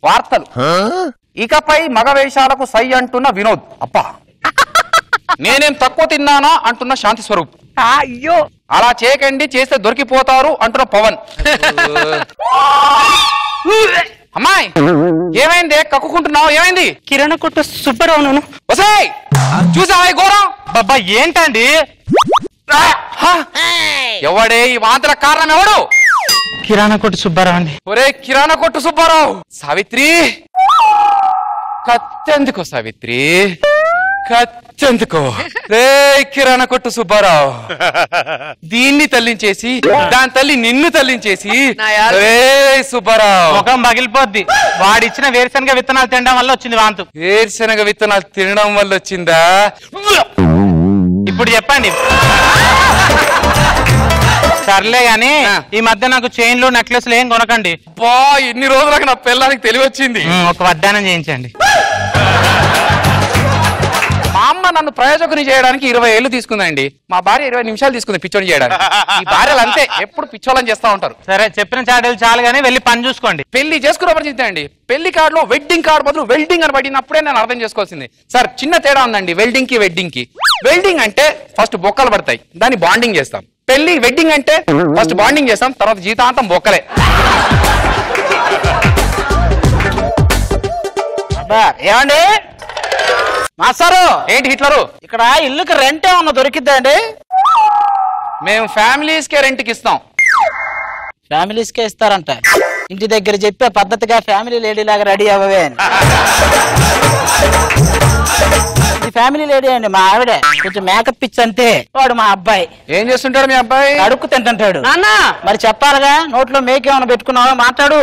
వార్తలు. ఇకపై మగ వేషాలకు సై అంటున్న వినోద్. అబ్బా నేనేం తక్కువ తిన్నానా అంటున్న శాంతి స్వరూప్. అయ్యో అలా చేయకండి, చేస్తే దొరికిపోతారు అంటున్న పవన్. అమ్మాయి ఏమైంది, కక్కుకుంటున్నావు, ఏమైంది? కిరాణా కొట్టు సుబ్బారావు. వసాయ్ చూసావా ఘోరం? బాబా ఏంటండి? ఎవడే ఈ వాంతల కారణం? ఎవడు? కిరాణా కొట్టు సుబ్బారావు అండి. ఒరే కిరాణా కొట్టు సుబ్బారావు. సావిత్రి కత్తెందుకో, సావిత్రి కత్తెందుకో. రే కిరాణా కొట్టు సుబ్బారావు, దీన్ని తల్లించేసి దాని తల్లి నిన్ను తల్లించేసి. రే సుబ్బారావు ముఖం పగిలిపోద్ది. వాడిచ్చిన వేరుశనగ విత్తనాలు తినడం వల్ల వచ్చింది వాంతు. వేరుశనగ విత్తనాలు తినడం వల్ల వచ్చిందా? ఇప్పుడు చెప్పండి. సర్లే గాని ఈ మధ్య నాకు చైన్లు నెక్లెస్లు ఏం కొనకండి. బా ఎన్ని రోజులకు నా పిల్లలకి తెలివచ్చింది. ఒక వడ్డానం చేయించండి. మా అమ్మ నన్ను ప్రయోజకుని చేయడానికి 20 ఏళ్ళు తీసుకుందండి. మా భార్య 20 నిమిషాలు తీసుకుంది పిచ్చోని చేయడానికి. ఈ భార్యలు అంతే, ఎప్పుడు పిచ్చోళ్ళని చేస్తా ఉంటారు. సరే చెప్పిన చాటలు చాలు గానీ వెళ్ళి పని చూసుకోండి. పెళ్లి చేసుకున్న పరిస్థితి అండి. పెళ్లి కార్డులో వెడ్డింగ్ కార్డు బదులు వెల్డింగ్ అని పడినప్పుడే నేను అర్థం చేసుకోవాల్సింది. సార్ చిన్న తేడా ఉందండి వెల్డింగ్ కి వెడ్డింగ్ కి. వెల్డింగ్ అంటే ఫస్ట్ బొక్కలు పడతాయి, దాన్ని బాండింగ్ చేస్తాం. పెళ్లి వెడ్డింగ్ అంటే ఫస్ట్ బాండింగ్ చేస్తాం, తర్వాత జీవితాంతం బొక్కలే. ఏమండి మాస్టారు? ఏంటి హిట్లరు? ఇక్కడ ఇల్లుకి రెంట్ ఏమన్నా దొరికిద్దా అండి? మేము ఫ్యామిలీస్ కే రెంట్కి ఇస్తాం. ఫ్యామిలీస్ కే ఇస్తారంట. ఇంటి దగ్గర చెప్పే పద్ధతిగా ఫ్యామిలీ లేడీ లాగా రెడీ అవ్వవే. ఇది ఫ్యామిలీ లేడీ అండి, మా ఆవిడ. కొంచెం మేకప్ పిచ్చి అంతే. వాడు మా అబ్బాయి. ఏం చేస్తుంటాడు మీ అబ్బాయి? అడుక్కు తింటుంటాడు. మరి చెప్పాలిగా, నోట్లో మేకేమన్నా పెట్టుకున్నావా? మాట్లాడు.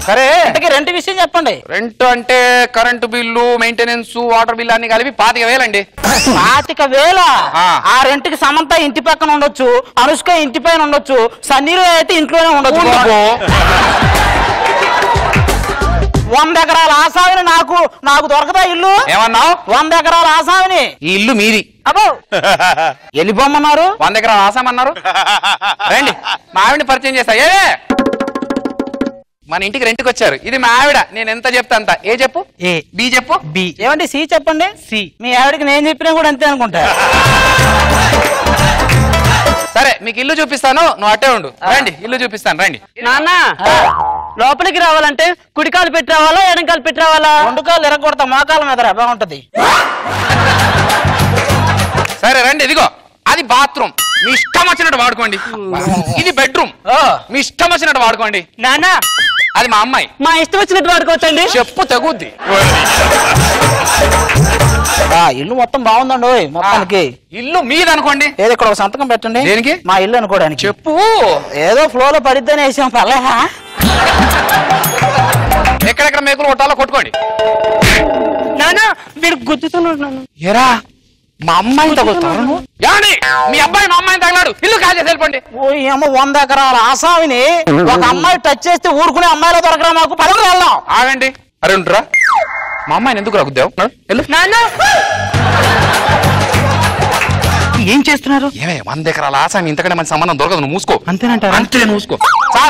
సరే రెంట్ విషయం చెప్పండి. రెంట్ అంటే current bill, maintenance, water bill అన్ని కలిపి 25,000 అండి. 25,000? ఆ రెంట్ కి సమంత ఇంటి పక్కన ఉండొచ్చు, అనుష్క ఇంటి పైన ఉండొచ్చు, సన్నీరు అయితే ఇంట్లోనే ఉండొచ్చు. 100 ఎకరాల ఆసామిని నాకు దొరకదా ఇల్లు? ఏమన్నావు? 100 ఎకరాల ఆసామిని. ఈ ఇల్లు మీది. అబ్బో వెళ్ళిపోమన్నారు. 100 ఎకరాల ఆసామన్నారు. రండి మా ఆవిడని పరిచయం చేస్తా. మన ఇంటికి రెంట్కి వచ్చారు. ఇది మా ఆవిడ. నేను ఎంత చెప్తా అంత. ఏ చెప్పు? ఏ. బి చెప్పు? బి. ఏమండి సి చెప్పండి? సి. మీ ఆవిడకి నేను చెప్పినా కూడా అంతే అనుకుంటా. సరే మీకు ఇల్లు చూపిస్తాను, నువ్వు అట్టే ఉండు. రండి ఇల్లు చూపిస్తాను, రండి. నాన్న లోపలికి రావాలంటే కుడికాలు పెట్టి రావాలా, ఎడంకాలు పెట్టి రావాలా? 2 కాళ్ళు ఎరగొడతా, మోకాల మీద రా, బాగుంటది. సరే రండి. ఇదిగో అది బాత్రూమ్, మీ ఇష్టం వచ్చినట్టు వాడుకోండి. ఇది బెడ్రూమ్, మీ ఇష్టం వచ్చినట్టు వాడుకోండి. నాన్న అది మా అమ్మాయి. మా ఇష్టం వచ్చినట్టు వాడుకోవచ్చండి. చెప్పు తగుద్ది. ఇల్లు మొత్తం బాగుందండి మొత్తానికి. ఇల్లు మీది అనుకోండి. ఏదో ఇక్కడ ఒక సంతకం పెట్టండి. దేనికి? మా ఇల్లు అనుకోవడానికి. చెప్పు. ఏదో ఫ్లోలో పడిద్దని వేసాం. పర్లేదా? ఎక్కడెక్కడ మేకులు కొట్టాలో కొట్టుకోండి. నాన్న వీడు గుద్దుతున్నాడు. ఎరా మా అమ్మాయిని తగులుతారు? మీ అబ్బాయి మా అమ్మాయిని తగలాడు. ఇల్లు కాల్ చేసి వెళ్ళిపోండి. ఓ ఏమో 100 ఎకరాల ఆసామిని ఒక అమ్మాయి టచ్ చేస్తే ఊరుకునే అమ్మాయిలో దొరకరా మాకు? పదకొండు వెళ్దాం. ఆగండి. అరే ఉంటురా, మా అమ్మాయిని ఎందుకు రాకుద్దావు? ఏం చేస్తున్నారు? ఏమే 100 ఎకరాల ఆసామి, ఇంతకంటే మంచి సంబంధం దొరకదు. నువ్వు మూసుకో. అంతేనంటారా? అంతే మూసుకో.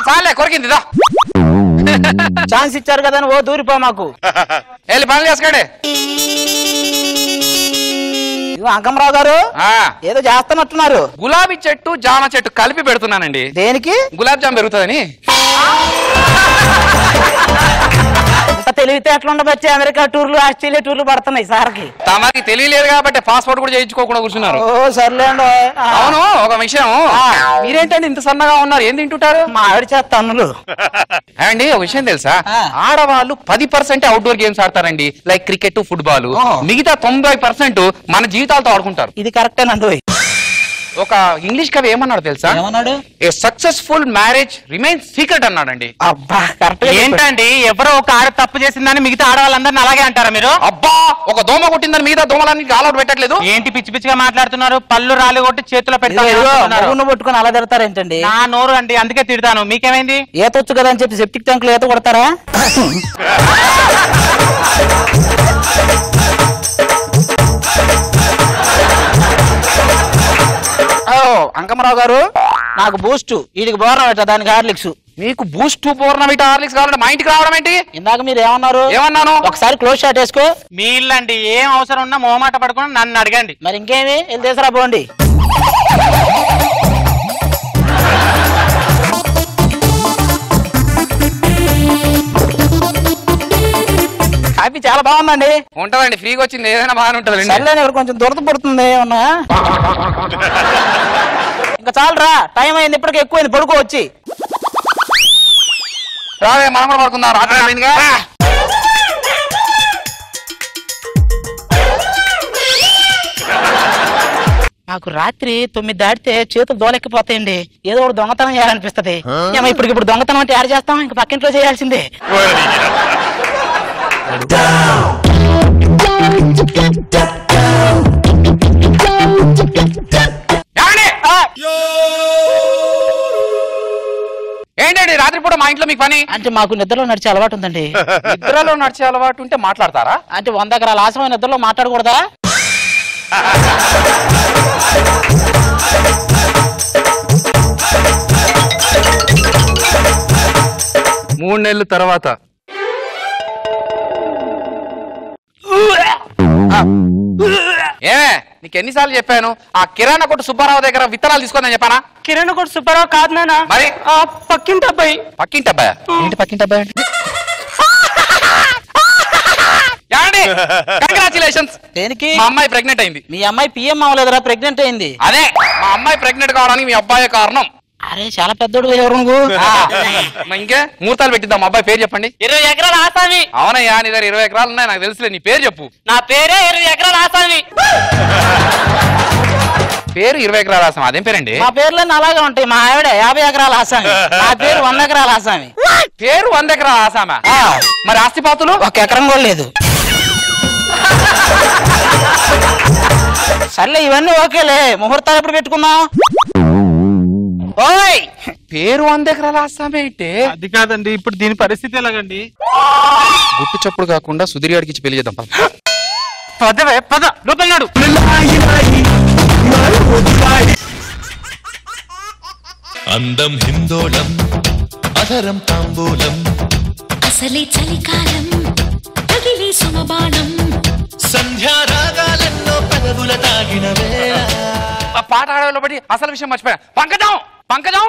చాలే కొరికింది. ఛాన్స్ ఇచ్చారు కదా, ఓ దూరిపో మాకు. వెళ్ళి పనులు చేసుకోండి. అంకమరావు గారు ఏదో చేస్తున్నట్టున్నారు. గులాబీ చెట్టు జామ చెట్టు కలిపి పెడుతున్నానండి. దేనికి? గులాబ్ జామ్ పెరుగుతుందని. ఇంత తెలివితే ఎట్లా ఉండబచ్చి అమెరికా టూర్లు, ఆస్ట్రేలియా టూర్లు పడుతున్నాయి సార్కి. తమకి తెలియలేదు కాబట్టి పాస్పోర్ట్ కూడా చేయించుకోకుండా కూర్చున్నారు. ఓ సర్లేండి. అవును ఒక విషయం, మీరేంటండి ఇంత సన్నగా ఉన్నారు? ఏం తింటుంటారు? మా ఆవిడ చేత అన్నులు. అండి ఒక విషయం తెలుసా? ఆడవాళ్ళు 10% అవుట్డోర్ గేమ్స్ ఆడతారండి, లైక్ క్రికెట్, ఫుట్బాల్. మిగతా 90% మన జీవితాలతో ఆడుకుంటారు. ఇది కరెక్టేనండి. ఒక ఇంగ్లీష్ కవి ఏమన్నాడు తెలుసా? ఏమన్నాడు? A successful marriage remains secret అన్నాడండి. అబ్బా కరెక్ట్. ఏంటండి ఎవరో ఒక ఆడ తప్పు చేసిందని మిగతా ఆడవాళ్ళందరినీ అలాగే అంటారా మీరు? అబ్బా ఒక దోమ కొట్టిందని మిగతా దోమలన్నీ ఆల్అౌట్ పెట్టట్లేదు. ఏంటి పిచ్చి పిచ్చిగా మాట్లాడుతున్నారు? పళ్ళు రాళ్ళు కొట్టి చేతిలో పెట్టుకుని పట్టుకుని అలా తిడతారేంటండి? నా నోరు అండి, అందుకే తిడతాను. మీకేమైంది? ఈతొచ్చు కదా అని చెప్పి సెప్టిక్ ట్యాంకులు ఈత కొడతారా? అంకమరావు గారు నాకు బూస్ట్ వీడికి బోర్నవిట దానికి హార్లిక్స్. మీకు బూస్ట్ బోర్నవిటా హార్లిక్స్ కావాలంటే మా ఇంటికి రావడం ఏంటి? ఇందాక మీరు ఏమన్నారు? ఏమన్నాను? ఒకసారి క్లోజ్ షాట్ వేసుకో. మీ ఇల్లండి, ఏం అవసరం ఉన్నా మొహమాట పడుకుని నన్ను అడగండి. మరి ఇంకేమి వెళ్ళి తీసురా పోండి. కాఫీ చాలా బాగుందండి. ఉంటదండి, ఫ్రీగా వచ్చింది ఏదైనా బాగానే ఉంటది. సర్లేని ఇక్కడ కొంచెం దురద పడుతుంది ఏమన్నా. ఇంకా చాలరా, టైం అయింది, ఇప్పటికి ఎక్కువైంది, పడుకో వచ్చి. రావే మనం కూడా పడుకుందాం, రాత్రి అయిందిగా. నాకు రాత్రి 9 దాటితే చేతులు దోలెక్కిపోతాయండి. ఏదో ఒకటి దొంగతనం చేయాలనిపిస్తది. ఇప్పుడు దొంగతనం అంటే యాడ్ చేస్తాం, ఇంకా పక్కింట్లో చేయాల్సిందే. ఏంటండి రాత్రిపూట మా ఇంట్లో మీకు పని? అంటే మాకు నిద్రలో నడిచే అలవాటు ఉందండి. నిద్రలో నడిచే అలవాటు ఉంటే మాట్లాడతారా? అంటే 100 ఎకరాల ఆశమైన నిద్రలో మాట్లాడకూడదా? 3 నెలల తర్వాత ఏమే నీకు ఎన్నిసార్లు చెప్పాను ఆ కిరాణా కొట్టు సుబ్బారావు దగ్గర విత్తనాలు తీసుకుందని చెప్పానా? కిరణ్ కూడా సుబ్బారావు కాదు నాన్న, మరి పక్కింటి అబ్బాయి. పక్కింటి అబ్బాయా? ఏంటి పక్కింటి అబ్బాయి? కంగ్రాచులేషన్స్. దేనికి? మా అమ్మాయి ప్రెగ్నెంట్ అయింది. మీ అమ్మాయి పిఎం అవ్వలేదురా, ప్రెగ్నెంట్ అయింది. అదే మా అమ్మాయి ప్రెగ్నెంట్ కావడానికి మీ అబ్బాయి కారణం. అరే చాలా పెద్దోడు ఎవరు నువ్వు? ఇంకే ముహూర్తాలు పెట్టిద్దాం. మా అబ్బాయి పేరు చెప్పండి. 20 ఎకరాల ఆసామి. అవునయ్యా, నీ దగ్గర 20 ఎకరాలు ఉన్నాయి, నాకు తెలుసులే. నీ పేరు చెప్పు. నా పేరే 20 ఎకరాల ఆసామి. పేరు 20 ఎకరాల ఆసామి, అదేం పేరండి? మా పేర్లన్నీ అలాగే ఉంటాయి. మా ఆవిడ 50 ఎకరాల ఆసామి, నా పేరు 100 ఎకరాల ఆసామి. పేరు 100 ఎకరాల ఆసామా? మరి ఆస్తిపాతులు? 1 ఎకరం కూడా లేదు. సర్లే ఇవన్నీ ఓకేలే, ముహూర్తాలు ఎప్పుడు పెట్టుకుందాం? ఓయ్ పేరు 100 ఎకరాల ఆసామి ఏంటి? అది కాదండి, ఇప్పుడు దీని పరిస్థితి ఎలాగండి? గుట్టు చప్పుడు కాకుండా సుధీర్ గారికి ఇచ్చి పెళ్లి చేద్దాం. పదవే పద, లోపలన్నాడు. అందం హిందోళం, అధరం తాంబూలం, అసలే చలికాలం తగిలే సుమబాణం, సంధ్యారాగాలెన్నో పెదవుల తాగిన వేళ. ఆ పాట ఆడలో బట్టి అసలు విషయం మర్చిపోయా. పంకజం పంకజం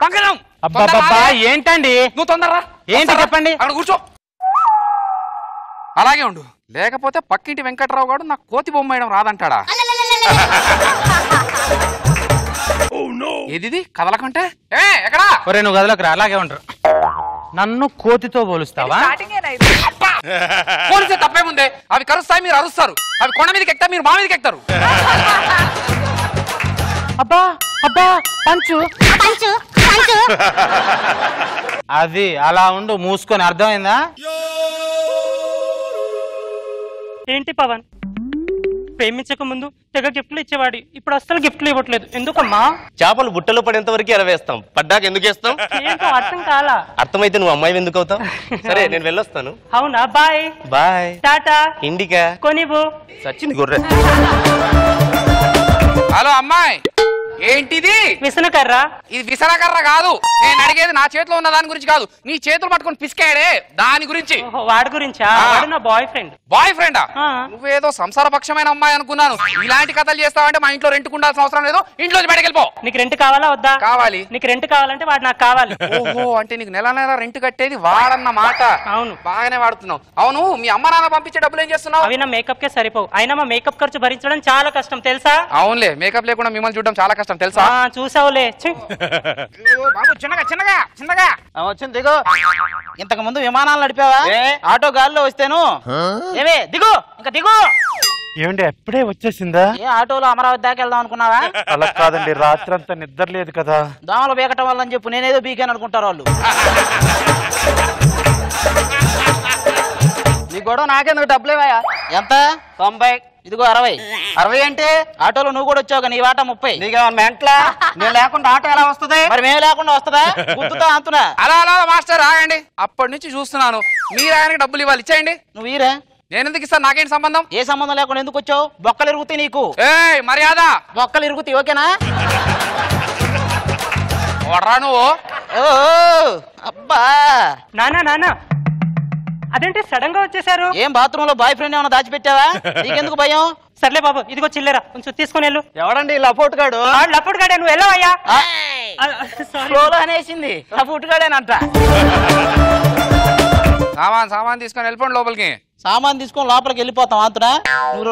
పంకజం. అబ్బా ఏంటండి? నువ్వు తొందరరా. ఏంటి చెప్పండి. అక్కడ కూర్చో, అలాగే ఉండు. లేకపోతే పక్కింటి వెంకట్రావు గారు నాకు కోతి బొమ్మ వేయడం రాదంటాడా? ఏది కదలకంటే ఎక్కడా? ఒరే నువ్వు గదిలోకి రా, అలాగే ఉంటారు. నన్ను కోతితో పోలుస్తావా? పోలిస్తే తప్పేముందే? అవి కరుస్తాయి, మీరు అరుస్తారు. అవి కొండ మీదకి ఎక్కుతాయి, మీరు మా మీదకి ఎక్కుతారు. అబ్బా అబ్బా పంచు పంచు పంచు. అది అలా ఉండు, మూసుకొని. అర్థమైందా? ఏంటి పవన్, ప్రేమించక ముందు తెగ గిఫ్ట్లు ఇచ్చేవాడి, ఇప్పుడు అస్సలు గిఫ్ట్లు ఇవ్వట్లేదు, ఎందుకమ్మా? చేపలు బుట్టలో పడేంత వరకు ఎరవేస్తాం, పడ్డాక ఎందుకు వేస్తాం? ఏంటో అర్థం కాలా. అర్థమైతే నువ్వు అమ్మాయి ఎందుకు అవుతావు? సరే నేను వెళ్ళొస్తాను. అవునా, బాయ్ బాయ్. టాటా. ఇండికా కొనివ్వు. సచ్చింది గుర్రె. హలో అమ్మాయి, ఏంటిది? విసనకర్ర. ఇది విసనకర్ర కాదు. నేను అడిగేది నా చేతిలో ఉన్న దాని గురించి కాదు, నీ చేతులు పట్టుకొని పిసికాడే దాని గురించి. ఓహో, వాడి గురించా? వాడు నా బాయ్ ఫ్రెండ్. బాయ్ ఫ్రెండా? ఆ. నువ్వేదో సంసారపక్షమైన అమ్మాయి అనుకున్నాను. ఇలాంటి కథలు చేస్తావంటే మా ఇంట్లో రెంట్ ఉండాల్సిన అవసరం లేదు. ఇంట్లో బయటకెళ్ళిపో. నీకు రెంట్ కావాలా వద్దా? కావాలి. నీకు రెంట్ కావాలంటే వాడు నాకు కావాలి. ఓహో, అంటే నీకు నెల నెల రెంట్ కట్టేది వాడన్న మాట. అవును. బాగానే వాడుతున్నావు. అవును, మీ అమ్మ నాన్న పంపించే డబ్బులు ఏం చేస్తున్నావు? అవి నా మేకప్ కే సరిపోవు. అయినా మా మేకప్ ఖర్చు భరించడం చాలా కష్టం తెలుసా? అవునులే, మేకప్ లేకుండా మిమ్మల్ని చూడడం చాలా కష్టం తెలుసా? చూసావులే. బాబు చిన్నగా చిన్నగా చిన్నగా వచ్చింది దిగు. ఇంతకు ముందు విమానాలు నడిపావా? ఆటో గాల్లో వస్తేను. ఏమే దిగు, ఇంకా దిగు. ఏమండి ఎప్పుడే వచ్చేసిందా? ఏ ఆటోలో అమరావతి దాకా వెళ్దాం అనుకున్నావా? అలా కాదండి, రాత్రి అంతా నిద్ర లేదు కదా. దోమలు బీకటం వల్ల అని చెప్పు నేనేదో బీకాను అనుకుంటారు వాళ్ళు. నీ గొడవ నాకెందుకు? డబ్బులేవా? ఎంత? 90. ఇదిగో 60. 60 అంటే ఆటోలో నువ్వు కూడా వచ్చావు, నీ వాటా 30. నీకేమన్నా మెంట్లా? నేను లేకుండా ఆటో ఎలా వస్తుంది? మరి మేము లేకుండా వస్తుందా? గుర్తుతో అంటున్నా. అలా అలా మాస్టర్ ఆగండి. అప్పటి నుంచి చూస్తున్నాను మీరు ఆయనకి డబ్బులు ఇవ్వాలి, ఇచ్చేయండి. నువ్వు ఈరే. నేను ఎందుకు ఇస్తాను? నాకేంటి సంబంధం? ఏ సంబంధం లేకుండా ఎందుకు వచ్చావు? బొక్కలు ఇరుగుతాయి నీకు. ఏయ్ మర్యాద. బొక్కలు ఇరుగుతాయి, ఓకేనా? ఎవడరా నువ్వు? ఓ అబ్బా నానా నానా అదేంటి సడన్ గా వచ్చేసారు? ఏం బాత్రూమ్ లో బాయ్ ఫ్రెండ్ ఏమైనా దాచిపెట్టావా? నీకెందుకు భయం? సర్లే బాబు, ఇదిగో చిల్లరా, కొంచెం తీసుకొని వెళ్ళు. ఎవడండి లపోట్ గాడు? లప్పుడు గాడే, నువ్వు వెళ్ళవయ్యా. ఫ్లోలో అనేసింది ఫుట్గాడేనంట. సామాన్ తీసుకొని వెళ్ళిపోండి లోపలికి. సామాన్ తీసుకొని లోపలికి వెళ్ళిపోతాం అంతనా?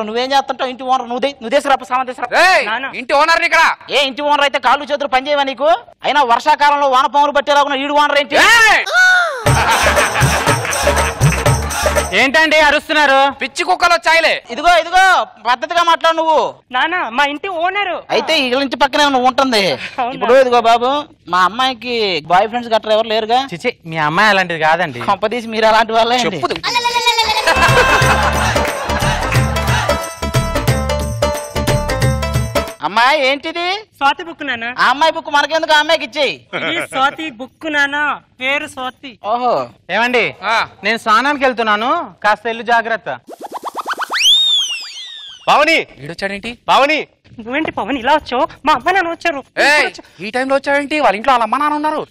నువ్వేం చేస్తుంటావు? ఇంటి ఓనర్ నువ్వు దేశరా సామాన్ తీసుకురా. ఏయ్, ఇంటి ఓనర్ ఇక్కడ. ఏ ఇంటి ఓనర్ అయితే కాళ్ళు చేతులు పనిచేయవా నీకు? అయినా వర్షాకాలంలో వానపాములు పట్టేలాగా ఈడు ఓనర్ ఏంటి? ఏంటండి అరుస్తున్నారు? పిచ్చి కుక్కలు వచ్చాయిలే. ఇదిగో పద్ధతిగా మాట్లాడు నువ్వు. నానా మా ఇంటి ఓనరు. అయితే వీళ్ళ ఇంటి పక్కనే నువ్వు ఉంటుంది. ఇప్పుడు ఇదిగో బాబు, మా అమ్మాయికి బాయ్ ఫ్రెండ్స్ గట్రా ఎవరు లేరుగా? చిచి, మీ అమ్మాయి అలాంటిది కాదండి. కొంపదీసి మీరు అలాంటి వాళ్ళే. అమ్మాయి ఏంటిది? స్వాతి బుక్ నానా. ఆ అమ్మాయి బుక్ మనకెందుకు? ఆ అమ్మాయికి ఇచ్చేయి. స్వాతి బుక్ నానా, పేరు స్వాతి. ఓహో, ఏమండి, నేను స్నానానికి వెళ్తున్నాను, కాస్త ఇల్లు జాగ్రత్త. పావని, వీడొచ్చాడేంటి? పావని, నువ్వేంటి పవన్ ఇలా వచ్చావు? మా అమ్మ నాన్న వచ్చారు. ఏయ్, ఈ టైంలో వచ్చావేంటి? వాళ్ళ ఇంట్లో వాళ్ళ అమ్మ నాన్న ఉన్నారు.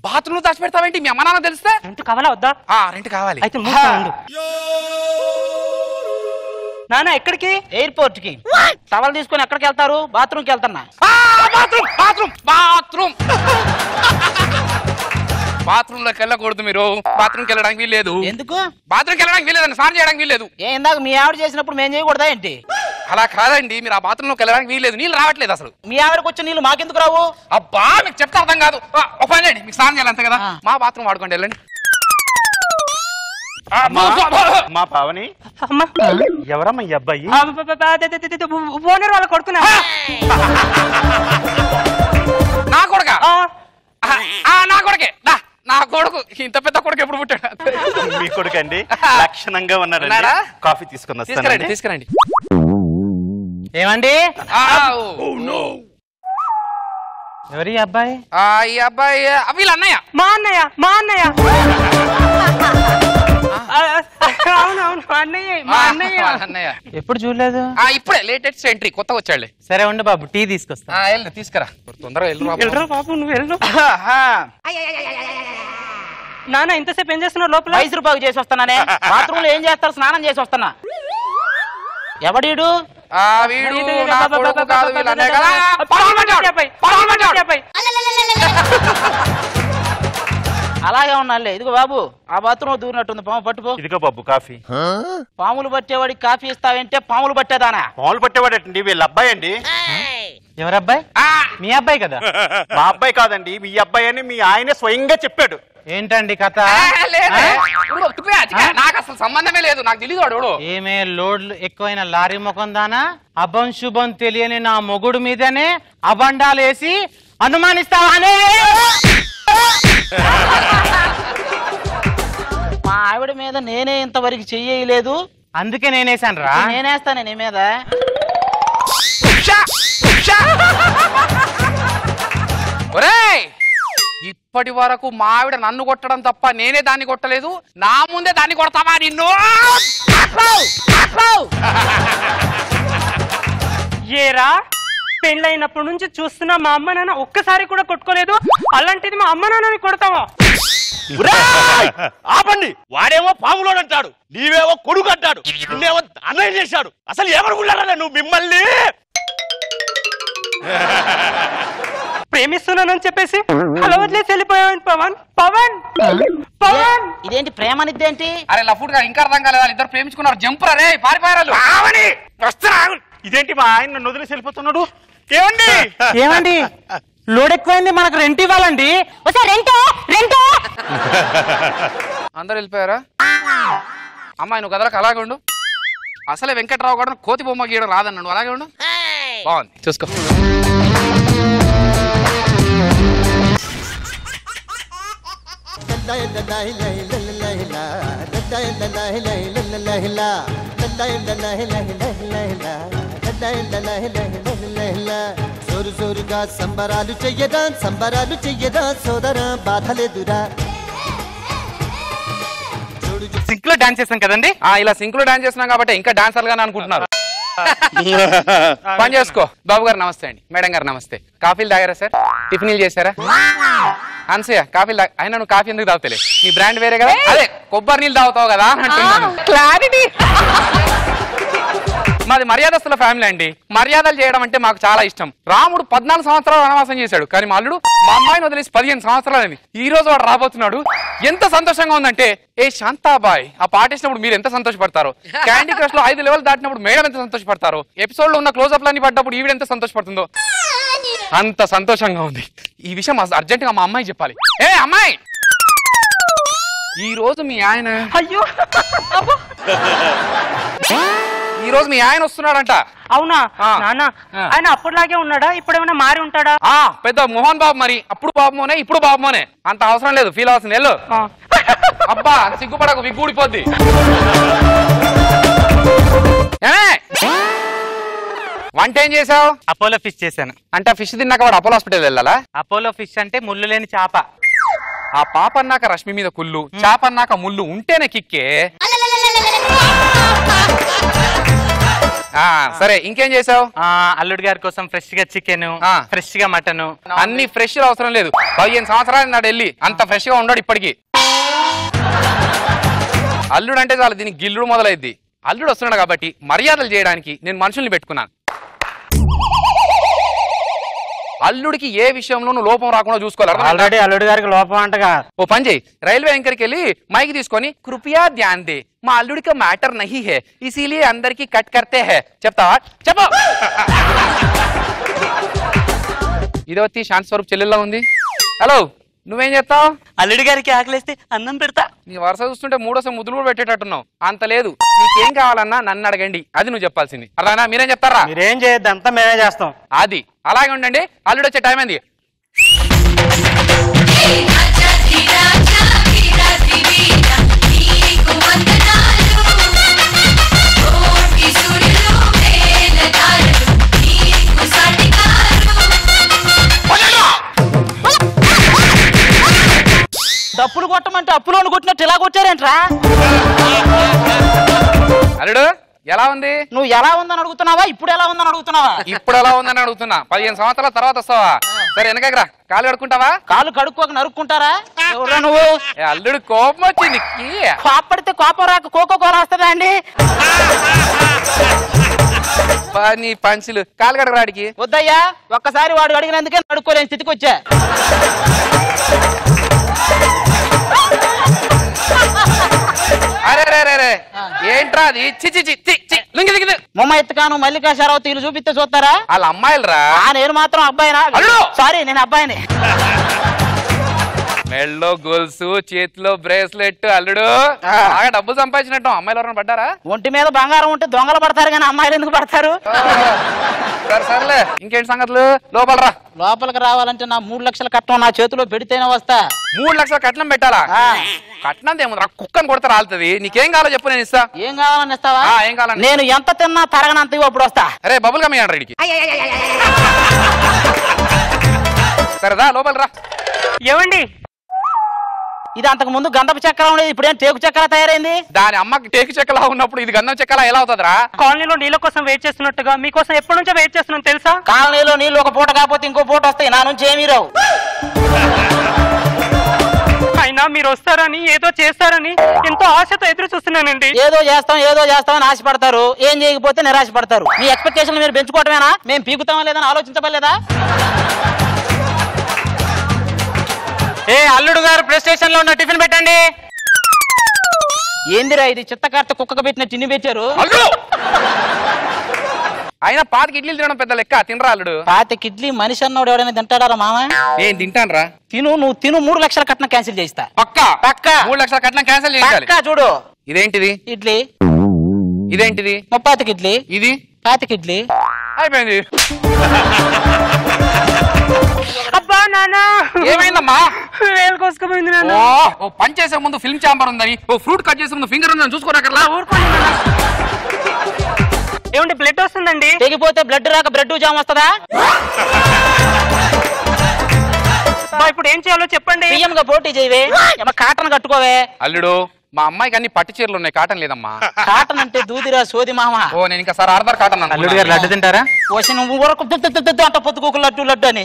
బాత్రూమ్ దాచి పెడతావేంటి? మీ అమ్మ నాన్న తెలిస్తే? రెంట్ కావాలా వద్దా? రెంట్ కావాలి. అయితే మూడు. నానా ఎక్కడికి? ఎయిర్పోర్ట్ కి. టవల్ తీసుకొని ఎక్కడికి వెళ్తారు? బాత్రూమ్ కి వెళ్తున్నా. బాత్రూమ్ లోకి వెళ్ళకూడదు మీరు. బాత్రూమ్కి వెళ్ళడానికి వీల్లేదు. ఎందుకు? బాత్రూమ్కి వెళ్ళడానికి వీల్లేదండి. స్నానం చేయడానికి వీల్లేదు. ఇందాక మీ ఆవిడ చేసినప్పుడు మేము చేయకూడదా ఏంటి? అలా కాదండి, మీరు ఆ బాత్రూమ్ లోకి వెళ్ళడానికి వీల్లేదు. నీళ్ళు రావట్లేదు అసలు. మీ ఆవిడకి వచ్చే నీళ్ళు మాకెందుకు రావు? అబ్బా, మీకు చెప్తే అర్థం కాదు. ఒక పని చేయండి, మీకు స్నానం చేయాలి అంతే కదా. మా బాత్రూమ్ వాడుకోండి, వెళ్ళండి. మా పావని, అమ్మా ఎవరమ్మా ఈ అబ్బాయి? ఓనర్ వాళ్ళ కొడుకున్నా. నా కొడుక? నా కొడుకే. నా కొడుకు. ఇంత పెద్ద కొడుకు ఎప్పుడు పుట్టాడు? మీ కొడుకు అండి, లక్షణంగా ఉన్నారండి. ఉన్నాడా? కాఫీ తీసుకుని వస్తానండి. తీసుకురండి. ఏమండి, ఎవరి అబ్బాయి? ఈ అబ్బాయి వీళ్ళ అన్నయ్య. మా అన్నయ్య. అవునవును, మా అన్నయ్య. ఎప్పుడు చూడలేదు. ఇప్పుడే లేటెస్ట్ ఎంట్రీ, కొత్తగా వచ్చాడులే. సరే ఉండు బాబు, టీ తీసుకొస్తా. వెళ్ళు, తీసుకురా తొందరగా. వెళ్ళరా బాబు, నువ్వు వెళ్ళు. నాన్న ఇంతసేపు ఏం చేస్తున్నావు లోపల? మైసూరు పాకు చేసి వస్తానే. బాత్రూమ్ లో ఏం చేస్తారు? స్నానం చేసి వస్తున్నా. ఎవడీడు? వీడు నా కొడుకు కాదు, వీళ్ళ అన్నయ్య కదా. అలాగే ఉన్నాలే. ఇదిగో బాబు, ఆ బాత్రూమ్ దూరినట్టుంది. పాము పట్టుకో. ఇదిగో బాబు కాఫీ. పాములు పట్టేవాడికి కాఫీ ఇస్తావంటే పాములు పట్టేదానా? పాములు పట్టేవాడటండి వీళ్ళ అబ్బాయి అండి. ఎవరబ్బాయి? మీ అబ్బాయి కదా? మా అబ్బాయి కాదండి, మీ అబ్బాయి అని మీ ఆయనే స్వయంగా చెప్పాడు. ఏంటండి కథ? నాకు అసలు సంబంధమే లేదు. నాకు తెలియదు వాడు. ఏమే లోడ్లు ఎక్కువైన లారీ ముఖం దానా? అభం శుభం తెలియని నా మొగుడు మీదనే అబండాలు వేసి అనుమానిస్తావానే? మా ఆవిడ మీద నేనే ఇంతవరకు చెయ్యలేదు, అందుకే నేనేసాను రా. నేనేస్తానే నీ మీద. ఇప్పటి వరకు మా ఆవిడ నన్ను కొట్టడం తప్ప నేనే దాన్ని కొట్టలేదు. నా ముందే దాన్ని కొడతావా నిన్ను? ఏరా, పెళ్ళైనప్పటి నుంచి చూస్తున్నా మా అమ్మ నాన్న ఒక్కసారి కూడా కొట్టుకోలేదు. అలాంటిది మా అమ్మ నాన్నని కొడతావా? ఆపండి. వాడేమో పాములోడు అంటాడు, నీవేమో కొడుకు అంటాడు, నిన్నేమో అన్నయ్య చేశాడు. అసలు ఏమనుకున్నారా నువ్వు? మిమ్మల్ని ప్రేమిస్తున్నానని చెప్పేసి అలా వదిలేసి వెళ్ళిపోయావు పవన్. ఇదేంటి ప్రేమ అనిద్దేంటి? అరే లఫుడ్ గా ఇంకా అర్థం కాలేదు. ఇద్దరు ప్రేమించుకున్నారు. జంపరా రే, పారిపోయారు. ఇదేంటి మా ఆయన నన్ను వదిలేసి వెళ్ళిపోతున్నాడు? ఏమండి, లోడ్ ఎక్కువైంది, మనకు రెంట్ ఇవ్వాలండి. అందరు వెళ్ళిపోయారా? అమ్మాయి నువ్వు కదలకు అలాగే ఉండు. అసలే వెంకట్రావు కూడా కోతి బొమ్మ గీయడం రాదన్నాడు. అలాగే ఉండు. బాగుంది, చూసుకో. జోరుగా సంబరాలు చెయ్యదా సోదరా, బాధలేదురా. సింక్ లో డాన్స్ చేస్తాం కదండి. ఇలా సింక్ లో డాన్స్ చేస్తున్నాం కాబట్టి ఇంకా డాన్సర్ గానే అనుకుంటున్నారు. పని చేసుకో. బాబు గారు నమస్తే అండి. మేడం గారు నమస్తే. కాఫీలు తాగారా సార్? టిఫిన్లు చేశారా? అనసూయ కాఫీలు అయినా నువ్వు కాఫీ ఎందుకు తాగుతలే? నీ బ్రాండ్ వేరే కదా. అదే కొబ్బరి నీళ్ళు తాగుతావు కదా అని అంటున్నాను. క్లారిటీ. మాది మర్యాదస్తుల ఫ్యామిలీ అండి. మర్యాదలు చేయడం అంటే మాకు చాలా ఇష్టం. రాముడు 14 సంవత్సరాలు వనవాసం చేశాడు, కానీ మా అల్లుడు మా అమ్మాయిని వదిలేసి 15 సంవత్సరాలని ఈ రోజు వాడు రాబోతున్నాడు. ఎంత సంతోషంగా ఉందంటే, ఏ శాంతాబాయ్ ఆ పాట వేసినప్పుడు మీరు ఎంత సంతోషపడతారో, క్యాండీ క్రష్ లో 5 లెవెల్ దాటినప్పుడు మేడం ఎంత సంతోషపడతారో, ఎపిసోడ్ లో ఉన్న క్లోజ్అప్ లన్నీ పడ్డప్పుడు ఈవిడ ఎంత సంతోషపడుతుందో అంత సంతోషంగా ఉంది. ఈ విషయం అర్జెంట్ గా మా అమ్మాయి చెప్పాలి. ఏ అమ్మాయి, ఈ రోజు మీ ఆయన అయ్యో ఈ రోజు మీ ఆయన వస్తున్నాడంట. అవునా నాన్న? ఆయన అప్పుడులాగే ఉన్నాడా? ఇప్పుడు ఏమైనా మారి ఉంటాడా? పెద్ద మోహన్ బాబు. మరి అప్పుడు బాబు మోనే ఇప్పుడు బాబు మోనే. అంత అవసరం లేదు, ఫీల్ అవసరం వెళ్ళు. అబ్బా సిగ్గుపడకు, విగ్గుడిపోద్ది. వంట ఏం చేసావు? అపోలో ఫిష్ చేశాను. అంటే ఫిష్ తిన్నాక వాడు అపోలో హాస్పిటల్ వెళ్ళాలా? అపోలో ఫిష్ అంటే ముళ్ళు లేని చేప. ఆ పాప అన్నాక రష్మి మీద కుళ్ళు, చేప అన్నాక ముళ్ళు ఉంటేనే కిక్కే. సరే ఇంకేం చేసావు? అల్లుడి గారి కోసం ఫ్రెష్ గా చికెన్, ఫ్రెష్ గా మటన్. అన్ని ఫ్రెష్ అవసరం లేదు. 15 సంవత్సరాలు నాడు వెళ్ళి అంత ఫ్రెష్ గా ఉన్నాడు ఇప్పటికి. అల్లుడు అంటే చాలు దీనికి గిల్లుడు మొదలైద్ది. అల్లుడు వస్తున్నాడు కాబట్టి మర్యాదలు చేయడానికి నేను మనుషుల్ని పెట్టుకున్నాను. అల్లుడికి ఏ విషయంలోనూ లోపం రాకుండా చూసుకోవాలి. ఆల్రెడీ అల్లుడి గారికి లోపం అంటగా. ఓ పని చేయి, రైల్వే యాంకర్కి వెళ్ళి మైక్ తీసుకొని కృపయా ధ్యాన్ దే మా అల్లుడికి మ్యాటర్ నహీ హే ఇసీలియే అందరికి కట్ కర్తే హే చెప్తావా? చెప్పు. ఇదొచ్చి శాంతి స్వరూప్ చెల్లెల్లా ఉంది. హలో, నువ్వేం చేస్తావు? అల్లుడి గారికి ఆకలిస్తే అన్నం పెడతా. నీ వరుస చూస్తుంటే మూడోసారి ముద్దులు కూడా పెట్టేటట్టున్నావు. అంత లేదు, నీకేం కావాలన్నా నన్ను అడగండి, అది నువ్వు చెప్పాల్సింది. అర్థమైనా? మీరేం చెప్తారా? మీరేం చేయొద్దు, అంతా మేమే చేస్తాం. అది అలాగే ఉండండి. అల్లుడు వచ్చే టైం అయింది. డప్పులు కొట్టమంటే అప్పులోని కొట్టినట్టు ఇలా కొట్టారేంట్రా? అల్లుడు ఎలా ఉంది? నువ్వు ఎలా ఉందని అడుగుతున్నావా, ఇప్పుడు ఎలా ఉందని అడుగుతున్నావా? ఇప్పుడు ఎలా ఉందని అడుగుతున్నా. 15 సంవత్సరాల తర్వాత వస్తావా? సరే వెనకరా, కాలు కడుక్కుంటావా? కాలు కడుక్కోక నరుక్కుంటారా? ఎవరా నువ్వు? అల్లుడు కోపం వచ్చింది. కోపడితే కోపం రాక కోకో కోల వస్తుందా అండి? నీ పంచులు. కాలు కడగరాడికి వద్దయ్యా, ఒక్కసారి వాడు అడిగినందుకే నడుక్కోలేని స్థితికి వచ్చా. అరే ఏంట్రా అది? మొమ్మ ఎత్తుకాను మల్లికా శరావతి వీళ్ళు చూపిస్తే చూస్తారా? వాళ్ళ అమ్మాయిలు రా. నేను మాత్రం అబ్బాయినా? సారీ, నేను అబ్బాయిని. మెళ్ళో గొలుసు, చేతిలో బ్రేస్లెట్. అల్లుడు బాగా డబ్బులు సంపాదించినట్టు. అమ్మాయిలు ఎవరైనా పడ్డారా? ఒంటి మీద బంగారం ఉంటే దొంగలు పడతారు కానీ అమ్మాయిలు ఎందుకు పడతారు? సరే సర్లే, ఇంకేంటి సంగతులు? లోపల రా. లోపలికి రావాలంటే నా 3 లక్షల కట్నం నా చేతిలో పెడితేనే వస్తా. 3 లక్షల కట్నం పెట్టాలా? కట్నం ఏముంది, కుక్కని కొడితే రాలుతుంది. నీకేం కావాలో చెప్పు, నేను ఇస్తా. ఏం కావాలని ఇస్తావా? ఏం కావాలని? నేను ఎంత తిన్నా తరగనంత అప్పుడు వస్తా. అరే బబుల్ గమ్ ఇయ్యండి రెడీకి. సరేదా లోపల రా. ఏమండి, ఇది అంతకు ముందు గంధపు చక్రం ఉండేది, ఇప్పుడు ఏం టేకు చక్రం తయారైంది. దాని అమ్మకి టేకు చెక్కలా ఉన్నప్పుడు ఇది గంధం చెక్కలా ఎలా అవుతుందిరా? కాలనీలో నీళ్ళ కోసం వెయిట్ చేస్తున్నట్టుగా మీకోసం ఎప్పటి నుంచో వెయిట్ చేస్తున్నాను తెలుసా? కాలనీలో నీళ్ళు ఒక పూట కాకపోతే ఇంకో పూట వస్తాయి, నా నుంచి ఏమీ రావు. అయినా మీరు వస్తారని ఏదో చేస్తారని ఎంతో ఆశతో ఎదురు చూస్తున్నానండి. ఏదో చేస్తామని ఆశపడతారు, ఏం చేయకపోతే నిరాశపడతారు. మీ ఎక్స్పెక్టేషన్ మీరు పెంచుకోవటమేనా? మేము పీకుతామా లేదని ఆలోచించలేదా? ఏ అల్లుడు గారు ప్రెస్ స్టేషన్ లో ఉన్న టిఫిన్ పెట్టండి. ఏందిరా ఇది? చిత్తకార్త కుక్కకు పెట్టిన టిన్ని పెట్టారు. అయినా 5 ఇడ్లీలు తినడం పెద్ద లెక్క. తినరా అల్లుడు? 5 ఇడ్లీ మనిషి అన్నోడు ఎవడైనా తింటాడారా మామ? నేను తింటాను రా. నువ్వు తిను. 3 లక్షల కట్నం క్యాన్సిల్ చేయిస్తా. పక్కా 3 లక్షల కట్నం క్యాన్సిల్ చేయాలి. చూడు, ఇదేంటిది? ఇడ్లీ. ఇదేంటిది? 30 ఇడ్లీ. ఇది 5 ఇడ్లీ. అయిపోయింది. అబ్బా నాన్న, ఏమైందమ్మా? వేలు కోసుకుపోయింది నాన్న. ఓ పని చేసే ముందు ఫిల్మ్ ఛాంబర్ ఉందని, ఓ ఫ్రూట్ కట్ చేసే ముందు ఫింగర్ ఉందని చూసుకోరా. ఏమంటే బ్లడ్ వస్తుందండి. తెగిపోతే బ్లడ్ రాక బ్రెడ్ జామ్ వస్తుందా? ఇప్పుడు ఏం చేయాలో చెప్పండి. బియ్యంగా పోటీ చేయవే, కాటన్ కట్టుకోవే. అల్లుడు మా అమ్మాయికి అన్ని పట్టు చీరలు ఉన్నాయి, కాటన్ లేదమ్మా. కాటన్ అంటే దూదిరా సోది మామ. ఓ నేను ఇంకా సార్ ఆర్డర్ కాటన్ అల్లుడు గారు లడ్డు తింటారా? పోసి నువ్వు ఊరకు అంట పొద్దుకోకు లడ్డు లడ్డు అని.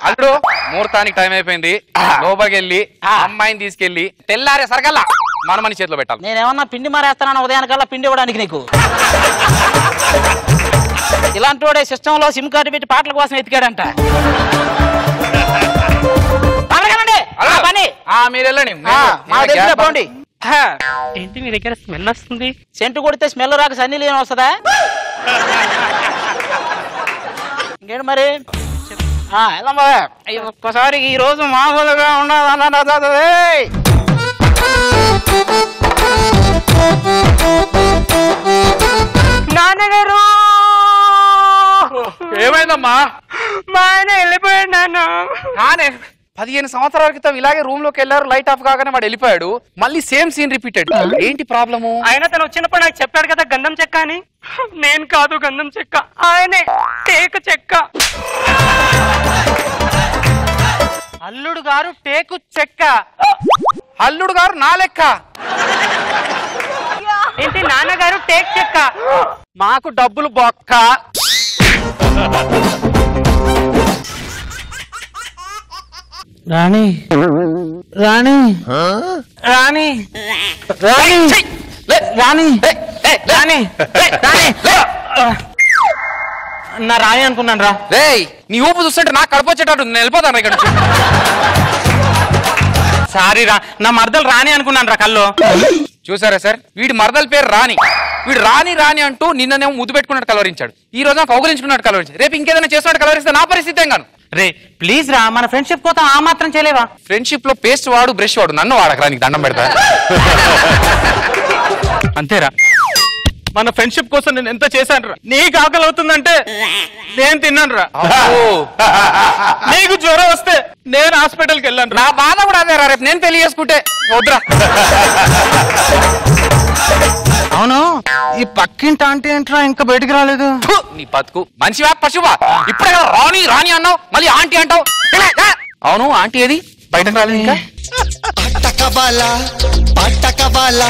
అల్లుడు ముహూర్తానికి టైం అయిపోయింది, లోపలికి వెళ్ళి అమ్మాయిని తీసుకెళ్లి తెల్లారే సరగల్లా మనమని చేతిలో పెట్టాలి. నేనేమన్నా పిండి మారేస్తాను ఉదయానికల్లా పిండి ఇవ్వడానికి నీకు. ఇలాంటి వాడే సిస్టమ్ లో సిమ్ కార్డు పెట్టి పాటల కోసం ఎతికాడంట. మీరు వెళ్ళండి, మా దగ్గర పోండి. ఏంటి మీ దగ్గర స్మెల్ వస్తుంది? సెంటు కొడితే స్మెల్ రాక సన్నీ లేని వస్తుందా? ఇంకేంటి మరి ఒక్కసారి ఈ రోజు మామూలుగా ఉండదు. నాన్నగారు ఏమైందమ్మా? మా ఆయన వెళ్ళిపోయాడు నాన్న. 15 సంవత్సరాల క్రితం ఇలాగే రూమ్ లోకి వెళ్ళారు, లైట్ ఆఫ్ కాగానే వాడు వెళ్ళిపోయాడు. మళ్ళీ సేమ్ సీన్ రిపీటెడ్. ఏంటి ప్రాబ్లము? ఆయన తను వచ్చినప్పుడు నాకు చెప్పాడు కదా గంధం చెక్క అని. నేను కాదు గంధం చెక్క, ఆయనే టేకు చెక్క. అల్లుడు గారు టేకు చెక్క. అల్లుడు గారు నా లెక్క. ఏంటి నాన్నగారు టేక్ చెక్క? మాకు డబ్బులు బొక్క. రాణి రాణి రాణి రాణి రాణి రాణి నా రాణి అనుకున్నాను రా. రేయ్ నీ ఊపు చూస్తుంటే నాకు కడుపు వచ్చేటట్టు, నేను వెళ్ళిపోతాను ఇక్కడ. సారీ రా, నా మరదలు రాణి అనుకున్నాను రా కల్లో. చూసారా సార్, వీడి మరదల పేరు రాణి. వీడు రాణి రాణి అంటూ నిన్ననేమో ముద్దు పెట్టుకున్నట్టు కలవరించాడు, ఈ రోజు కౌగులించుకున్నట్టు కలవరించాడు. రేపు ఇంకేదైనా చేస్తున్నట్టు కలవరిస్తే నా పరిస్థితి ఏం కాను. రే ప్లీజ్ రా, మన ఫ్రెండ్షిప్ కోసం ఆ మాత్రం చేయలేవా? ఫ్రెండ్షిప్ లో పేస్ట్ వాడు బ్రష్ వాడు, నన్ను వాడకరా, నీకు దండం పెడతా. అంతేరా, మన ఫ్రెండ్షిప్ కోసం నేను ఎంత చేశాను రా. నీకు ఆకలి అవుతుందంటే నేను తిన్నాను రా. నీకు జ్వరం వస్తే నేను హాస్పిటల్కి వెళ్ళాను. నా బాధ కూడా అదే రా, రేపు నేను పెళ్లి చేసుకుంటే వద్దురా. అవును, ఈ పక్కింటి ఆంటీ ఏంట్రా ఇంకా బయటికి రాలేదు? నీ బతుకు మనిషివా పశువా? ఇప్పుడే కదా రాణి రాణి అన్నావు, మళ్ళీ ఆంటీ అంటావు. అవును ఆంటీ ఏది బయటకు రాలేదు ఇంకా? అట్టకవాలా పాటకవాలా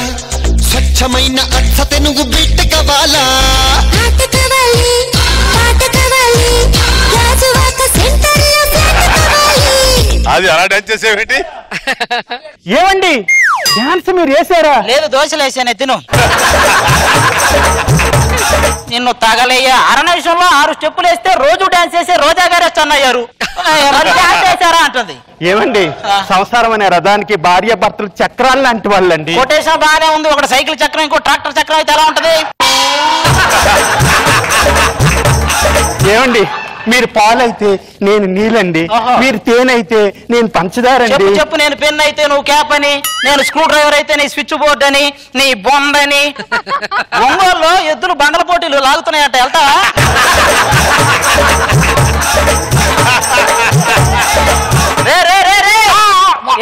స్వచ్ఛమైన అర్థత నువ్వు బిట్టకవాలా. అది అలా డాన్స్ చేసేవేంటి? ఏమండి డాన్స్ మీరు వేసారా? లేదు దోశలు వేసాను, తిను. నిన్ను తగలేయ్యా. 6 నిమిషంలో 6 స్టెప్పులు వేస్తే రోజు డాన్స్ చేసే రోజా గారు అయ్యారు. డాన్స్ వేసారా అంటుంది. ఏమండి సంసారం అనే రథానికి భార్య భర్తలు చక్రాలు లాంటి వాళ్ళండి. కొటేషన్ బాగానే ఉంది, ఒకటి సైకిల్ చక్రం ఇంకో ట్రాక్టర్ చక్రం అయితే ఎలా ఉంటది? ఏమండి మీరు పాలైతే నేను నీళ్ళండి, మీరు తేనైతే నేను పంచదారండి. చెప్పు, నేను పెన్ అయితే నువ్వు క్యాప్ అని, నేను స్క్రూ డ్రైవర్ అయితే నీ స్విచ్ బోర్డ్ అని, నీ బొందని. ఒంగోలులో ఎద్దులు బండల పోటీలు లాగుతున్నాయట, వెళ్తావా?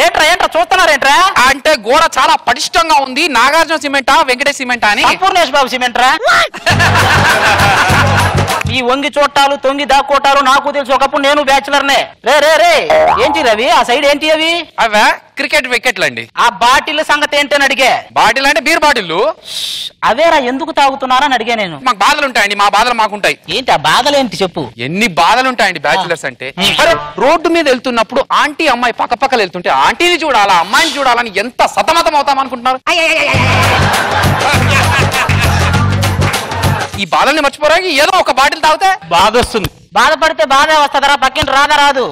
ఏంట్రా ఏంట్రా చూస్తున్నారేంట్రా? అంటే గోడ చాలా పటిష్టంగా ఉంది. నాగార్జున సిమెంటా వెంకటేష్ సిమెంటా అని? పూర్ణేష్ బాబు సిమెంట్రా. ఈ వంగి చూట్టాలు తొంగి దాక్కోటాలు నాకు తెలుసు, ఒకప్పుడు నేను బ్యాచులర్నే. రే రే రే ఏంటి రవి ఆ సైడ్ ఏంటి అవి? అవే క్రికెట్ వికెట్లు అండి. ఆ బాటిల్ సంగతి ఏంటని అడిగే. బాటిల్ అంటే బీర్ బాటిల్. అవేరా ఎందుకు తాగుతున్నారని అడిగా నేను. మాకు బాధలు ఉంటాయండి, మా బాధలు మాకుంటాయి. ఏంటి ఆ బాధలు ఏంటి చెప్పు. ఎన్ని బాధలు ఉంటాయండి బ్యాచులర్స్ అంటే. అరే రోడ్డు మీద వెళ్తున్నప్పుడు ఆంటీ అమ్మాయి పక్క పక్కన వెళ్తుంటే ఆంటీని చూడాలా అమ్మాయిని చూడాలని ఎంత సతమతం అవుతాం అనుకుంటున్నారు. ఈ బాధల్ని మర్చిపోరా, ఏదో ఒక బాటిల్ తాగితే బాధ వస్తుంది. బాధపడితే బాధే వస్తుందరా, పక్కింటి రాదా రాదు.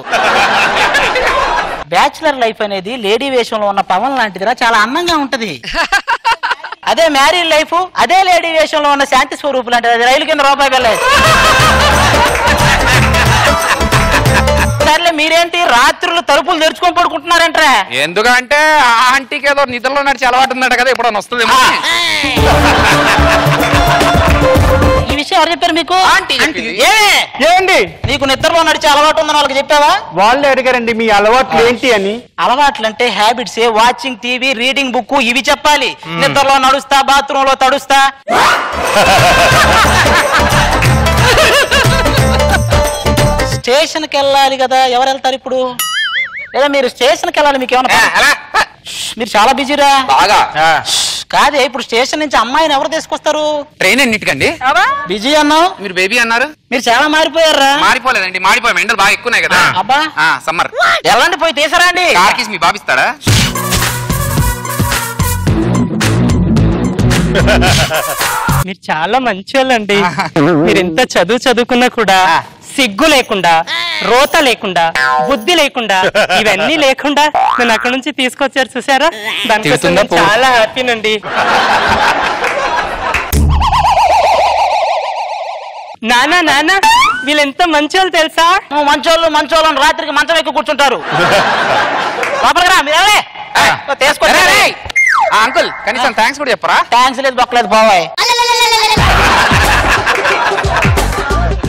బ్యాచులర్ లైఫ్ అనేది లేడీ వేషంలో ఉన్న పవన్ లాంటిదిరా, చాలా అందంగా ఉంటది. అదే మ్యారీడ్ లైఫ్ అదే లేడీ వేషంలో ఉన్న శాంతి స్వరూపు లాంటిది, అది రైలు కింద రూపాయి వెళ్ళలేదు. సర్లే మీరేంటి రాత్రులు తలుపులు తెరుచుకొని పడుకుంటున్నారంటే? ఎందుకంటే ఆ ఆంటీకి ఏదో నిద్రలో నడిచి అలవాటు ఉందట కదా, ఎప్పుడన్నా వస్తుందేమో. ఈ విషయం ఎవరు చెప్పారు మీకు? ఏంటి నీకు నిద్రలో నడిచే అలవాటు ఉందని వాళ్ళకి చెప్పావా? వాళ్ళే అడిగారండి మీ అలవాట్లు ఏంటి అని. అలవాట్లు అంటే habits, watching TV, reading book, ఇవి చెప్పాలి. నిద్రలో నడుస్తా, బాత్రూమ్ లో తడుస్తా. స్టేషన్కి వెళ్ళాలి కదా, ఎవరు వెళ్తారు ఇప్పుడు? లేదా మీరు స్టేషన్కి వెళ్ళాలి, మీకు ఏమన్నా ఎలా? మీరు చాలా బిజీరా బాగా కాదే. ఇప్పుడు స్టేషన్ నుంచి అమ్మాయిని ఎవరు తీసుకొస్తారు? ట్రైన్ ఎన్నిటికండి? బిజీ అన్నావు, మీరు బేబీ అన్నారు. మీరు చాలా మారిపోయారా? మారిపోలేదండి, మారిపోయాం. ఎండలు బాగా ఎక్కువన్నాయి కదా. అబ్బా సమ్మర్. ఎలాంటి పోయి తీసారా అండి? కార్కిస్ మీ బాబిస్తాడా? మీరు చాలా మంచి వాళ్ళండి. మీరు ఎంత చదువుకున్నా కూడా సిగ్గు లేకుండా, రోత లేకుండా, బుద్ధి లేకుండా, ఇవన్నీ లేకుండా నేను అక్కడ నుంచి తీసుకొచ్చారు చూసారా, దానికోసం నేను చాలా హ్యాపీనండి. నానా వీళ్ళెంత మంచోళ్ళు తెలుసా? నువ్వు మంచోళ్ళని రాత్రికి మంచం ఎక్కి కూర్చుంటారు. లోపలికి రా, మీరే తీసుకొచ్చారు. అంకుల్ కనీసం థ్యాంక్స్ కూడా చెప్పరా? థ్యాంక్స్ లేదు, బొక్కలేదు బాబాయ్.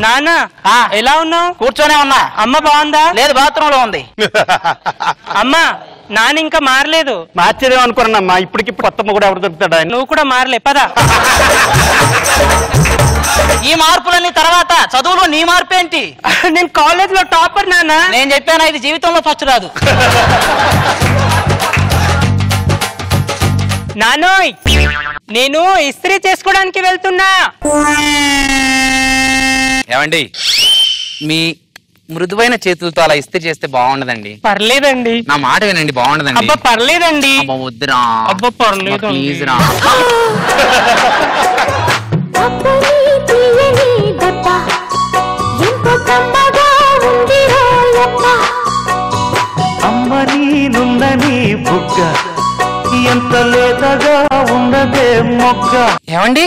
నానా ఎలా ఉన్నావు? కూర్చొనే ఉన్నా. అమ్మ బాగుందా? లేదు, బాత్రూమ్ లో ఉంది. అమ్మా నాన్న ఇంకా మారలేదు. మార్చేదేమో అనుకున్నానమ్మా, ఇప్పటికిప్పుడు కొత్త కూడా ఎవరు దొరుకుతాడా? నువ్వు కూడా మారలే, పదా. ఈ మార్పులన్నీ తర్వాత, చదువులో నీ మార్పు ఏంటి? నేను కాలేజ్ లో టాపర్ నాన్న. నేను చెప్పాను, ఇది జీవితంలో ఫస్ట్ రాదు. నానోయ్ నేను ఇస్త్రీ చేసుకోవడానికి వెళ్తున్నా. ఏమండి, మీ మృదువైన చేతులతో అలా ఇస్త్రీ చేస్తే బాగుండదండి. పర్లేదండి, నా మాట వినండి, బాగుండదండి. అబ్బా పర్లేదండి. అబ్బా వద్దురా. అబ్బా పర్లేదు ప్లీజ్ రా. అమ్మని నుందని బుగ్గ ఎంత లేతగా ఉన్నదే మొగ్గ. ఏమండి,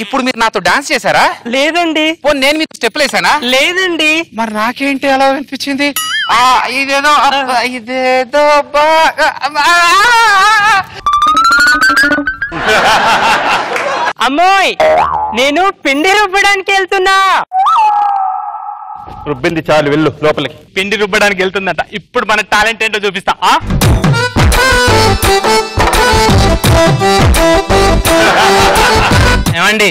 ఇప్పుడు మీరు నాతో డాన్స్ చేశారా? లేదండి. నేను మీకు స్టెప్లు వేసానా? లేదండి. మరి నాకేంటి అలా అనిపించింది? ఇదేదో ఇదేదో అమ్మోయ్ నేను పిండి రుబ్బడానికి వెళ్తున్నా. రుబ్బింది చాలు, వెళ్ళు లోపలికి. పిండి రుబ్బడానికి వెళ్తుందంట. ఇప్పుడు మన టాలెంట్ ఏంటో చూపిస్తా. ఏమండి,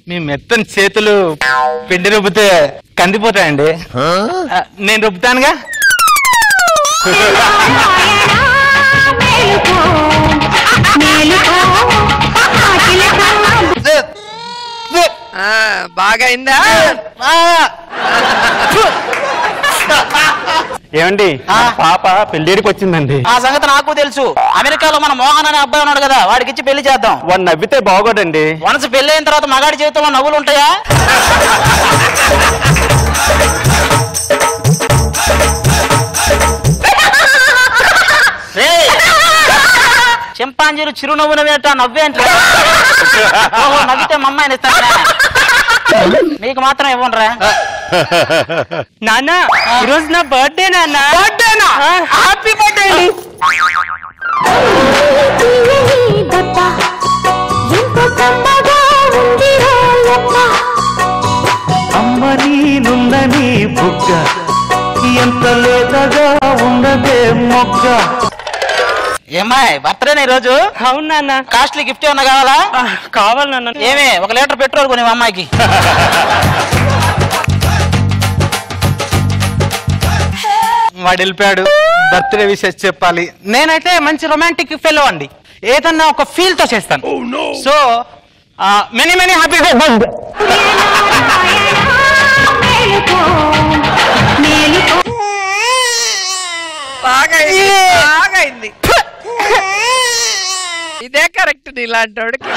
మీ మెత్తని చేతులు పిండి రుబ్బితే కందిపోతాయండి. నేను రుబ్బుతానుగా. బాగా అయిందా? ఏమండి, పాప పెళ్ళేడికి వచ్చిందండి. ఆ సంగతి నాకు తెలుసు. అమెరికాలో మన మోహన్ అనే అబ్బాయి ఉన్నాడు కదా, వాడికి ఇచ్చి పెళ్లి చేద్దాం. వాడు నవ్వితే బాగోడండి. వన్స్ పెళ్లి అయిన తర్వాత మగాడి జీవితంలో నవ్వులు ఉంటాయా? చింపాంజీలు చిరునవ్వు నవ్వేట నవ్వేంటి? నవ్వితే మా అమ్మాయిని ఇస్తాను, మీకు మాత్రం ఇవ్వనురా. నాన్న ఈరోజు నా బర్త్డే. నాన్న బర్త్డేనా? హ్యాపీ బర్త్డే అండి. అమ్మని నుందని బుగ్గ ఎంత లేతగా ఉన్నదే మొగ్గ. ఏమాయ్ బర్త్డేనా ఈరోజు? అవును నాన్న. కాస్ట్లీ గిఫ్ట్ ఏమన్నా కావాలా? కావాలి నాన్న. ఏమే 1 లీటర్ పెట్రోల్ కొని మా అమ్మాయికి. వాడు వెళ్ళిపోయాడు. బర్త్డే విషెస్ చెప్పాలి. నేనైతే మంచి రొమాంటిక్ ఫెలో అండి, ఏదన్నా ఒక ఫీల్ తో చేస్తాను. సో మెనీ మెనీ హ్యాపీ బాగైంది. ఇదే కరెక్ట్ నీలాంటోడికి.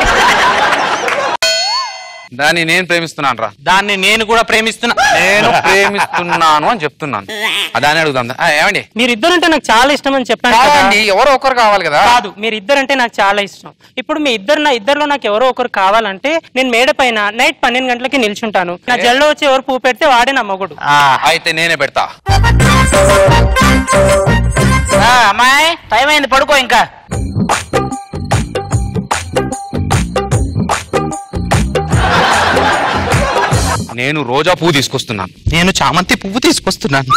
దాన్ని నేను ప్రేమిస్తున్నాను రా. దాన్ని నేను కూడా ప్రేమిస్తున్నా. నేను ప్రేమిస్తున్నాను అని చెప్తున్నాను. దాన్ని అడుగుదాం. ఏమండి, మీరిద్దరంటే నాకు చాలా ఇష్టం అని చెప్పాను కాదండి, ఎవరో ఒకరు కావాలి కదా. కాదు, మీరిద్దరంటే నాకు చాలా ఇష్టం. ఇప్పుడు మీ ఇద్దరిలో నాకు ఎవరో ఒకరు కావాలంటే నేను మేడ పైన నైట్ 12 గంటలకి నిల్చుంటాను. నా జల్లో వచ్చి ఎవరు పువ్వు పెడితే వాడే నా మొగుడు. అయితే నేనే పెడతా. అమ్మాయి టైం అయింది, పడుకో ఇంకా. నేను రోజా పువ్వు తీసుకొస్తున్నాను. నేను చామంతి పువ్వు తీసుకొస్తున్నాను.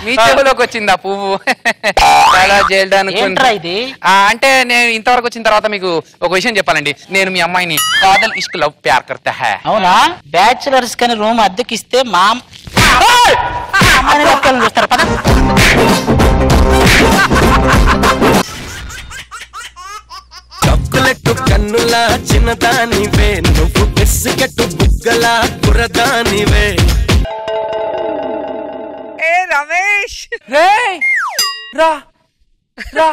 మీ చెవులోకి వచ్చింది ఆ పువ్వు. చేయడానికి ఏంట్రా ఇది? అంటే నేను ఇంతవరకు వచ్చిన తర్వాత మీకు ఒక విషయం చెప్పాలండి. నేను మీ అమ్మాయిని కాదల్ ఇష్క్ లవ్ ప్యార్ కర్తా హై. అవునా? బ్యాచులర్స్ కని రూమ్ అద్దెకిస్తే మా అమ్మాయిని పట్టుకొని చూస్తారు పద. చాక్లెట్ కన్నుల చిన్నదానివే, నువ్వు బిస్కెట్ బుగ్గల కురదానివే. రమేష్ రా రా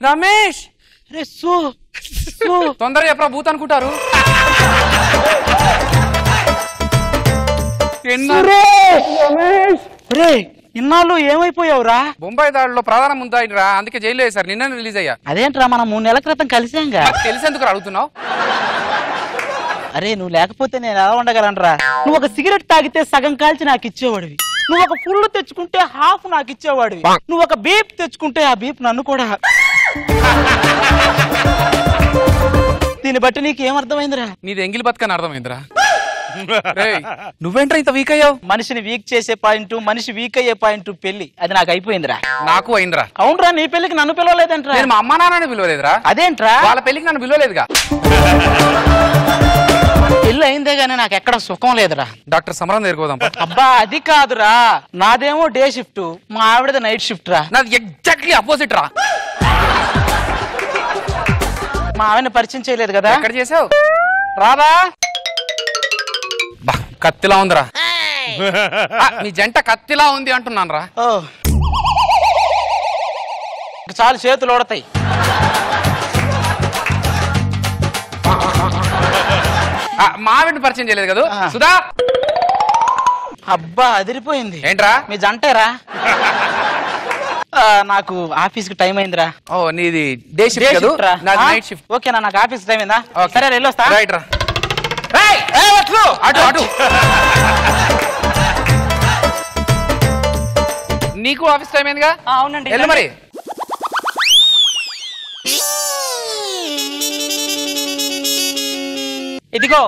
రమేష్ తొందరగా ఎప్పుడు భూత్ అనుకుంటారు. ఇన్నాళ్ళు ఏమైపోయావురా? బొంబాయి దాడిలో ప్రధాన ముందాయి రా, అందుకే జైల్లో వేశారు. నిన్న రిలీజ్ అయ్యా. అదేంట్రా మనం 3 నెలల క్రితం కలిసాంగా. తెలిసేందుకు అడుగుతున్నావు? అరే నువ్వు లేకపోతే నేను ఎలా ఉండగలనరా? నువ్వు ఒక సిగరెట్ తాగితే సగం కాల్చి నాకు ఇచ్చేవాడివి, నువ్వు ఒక ఫుల్ తెచ్చుకుంటే హాఫ్ నాకు ఇచ్చేవాడివి, నువ్వు ఒక బీప్ తెచ్చుకుంటే ఆ బీప్ నన్ను కూడా. దీన్ని బట్టి నీకు ఏమర్థమైందిరా? నీది ఎంగిలి బతుకని అర్థమైందిరా. నువ్వేంట్రా ఇంత వీక్ అయ్యావు? మనిషిని వీక్ చేసే పాయింట్, మనిషి వీక్ అయ్యే పాయింట్ పెళ్లి. అది నాకు అయిపోయిందిరా. నాకు అయిందిరా. అవునరా, నీ పెళ్లికి నన్ను పిలవలేదంట్రా. నేను మా అమ్మా నాన్నని పిలవలేదురా. అదేంట్రా? వాళ్ళ పెళ్లికి నన్ను పిలవలేదుగా. పెళ్లి అయిందే గానీ నాకు ఎక్కడ సుఖం లేదురా. డాక్టర్ సమరం దగ్గరకోదాం. అబ్బా అది కాదురా, నాదేమో డే షిఫ్ట్, మా ఆవిడది నైట్ షిఫ్ట్ రా. నాది ఎగ్జాక్ట్లీ అపోజిట్ రా. మా ఆవిడని పరిచయం చేయలేదు కదా. ఎక్కడ చేసావు? రాదా? కత్తిలా ఉందిరా. మీ జంట కత్తిలా ఉంది అంటున్నాను రా. చాలు చేతులు ఓడతాయి. మావిడిని పరిచయం చేయలేదు కదా సుధా. అబ్బా అదిరిపోయింది. ఏంట్రా? మీ జంటేరా. నాకు ఆఫీస్ కి టైం అయిందిరా. ఓ నీది డే షిఫ్ట్ కదా, నాది నైట్ షిఫ్ట్. ఓకేనా? నాకు ఆఫీస్ టైం అయిందా? సరే వెళ్ళొస్తా. రైట్ రా. అటు అటు. నీకు ఆఫీస్ టైం అయిందిగా? అవునండి. వెళ్ళు మరి. ఇదిగో